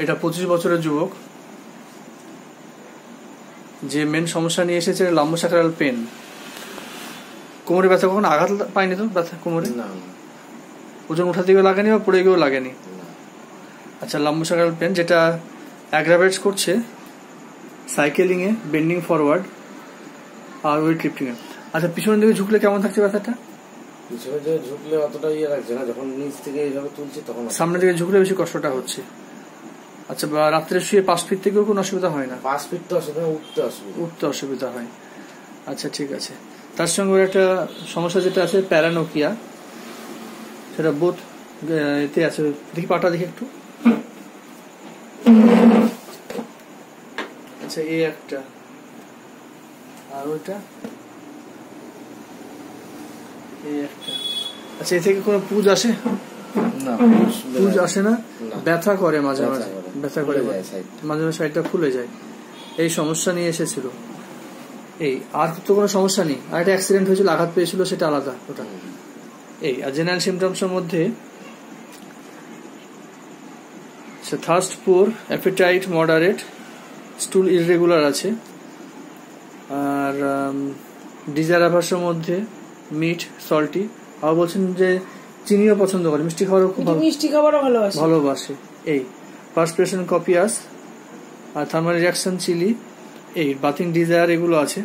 এটা 25 বছরের যুবক, যে মেন সমস্যা নিয়ে এসেছে লাম্বোসাক্রাল পেন। কোমরে ব্যথা কখনো আঘাত পায়নি তো? ব্যথা কোমরে ওজন উঠাতে গিয়েও লাগেনি বা পড়ে গিয়েও লাগেনি? আচ্ছা, লাম্বোসাক্রাল পেন যেটা অ্যাগ্রাভেটস করছে সাইকেলিং এ, বেন্ডিং ফরওয়ার্ড আর ওয়েট লিফটিং এ। আচ্ছা, পিছনের দিকে ঝুঁকলে কেমন থাকছে ব্যথাটা? পিছনের দিকে ঝুঁকলে অতটা ইয়ে লাগছে না, যখন নিচ থেকে এইভাবে তুলছি তখন। সামনের দিকে ঝুঁকলে বেশি কষ্টটা হচ্ছে। আচ্ছা, রাত্রে শুয়ে 5 ফিট থেকেও কোনো অসুবিধা হয় না? 5 ফিট তো অসুবিধা, উঠতে অসুবিধা হয়। আচ্ছা, ঠিক আছে। তার সঙ্গে একটা সমস্যা যেটা আছে প্যারানোকিয়া, সেটা বোধ এতে আছে। দেখি পাটা দেখি একটু। আচ্ছা, এই একটা, আর ওইটা এই একটা। আচ্ছা, এ থেকে কোনো পুজ আসে না? পুজ আসে না, ব্যথা করে মাঝে মাঝে, ব্যথা করে মাঝে মাঝে, সাইডটা ফুলে যায়। এই সমস্যা নিয়ে এসেছিল। এই আর তো কোনো সমস্যা নেই। আর একটা অ্যাক্সিডেন্ট হয়েছিল, আঘাত পেয়েছিল, সেটা আলাদা ওটা। এই আর জেনারেল সিমটমসের মধ্যে থার্স্ট পুর, অ্যাপিটাইট মডারেট, স্টুল ইররেগুলার আছে। আর ডিজায়ার অ্যাভার্সের মধ্যে মিট, সল্টি। আর বলছেন যে চিনিও পছন্দ করে, মিষ্টি খাবারও খুব ভালোবাসে। এই পার্সপিরেশন কপিয়াস, আর থার্মাল রিয়াকশন চিলি, এই বাথিং ডিজায়ার, এগুলো আছে।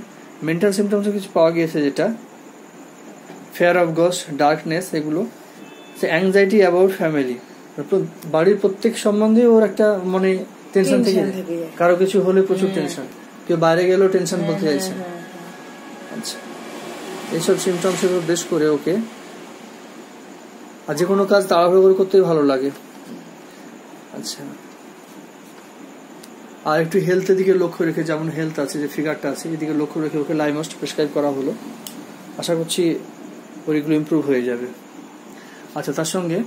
মেন্টাল সিমটমসও কিছু পাওয়া গিয়েছে, যেটা ফেয়ার অফ গস্ট, ডার্কনেস, এগুলো। অ্যাংজাইটি অ্যাবাউট ফ্যামিলি, বাড়ির প্রত্যেক সম্বন্ধে ওর একটা মনে টেনশন থেকে, কারো কিছু হলে প্রচুর টেনশন, কেউ বাইরে গেলেও টেনশন বলতে চাইছে। আচ্ছা, এইসব সিমটমস এগুলো বেশ করে ওকে। আর যে কোনো কাজ তাড়াহুড়ো করে করতেই ভালো লাগে। আচ্ছা, আর একটু হেলথের দিকে লক্ষ্য রেখে, যেমন হেলথ আছে, যে ফিগারটা আছে, এদিকে লক্ষ্য রেখে ওকে লাইমস্ট প্রেসক্রাইব করা হলো। আশা করছি ওইগুলো ইমপ্রুভ হয়ে যাবে। আচ্ছা, তার সঙ্গে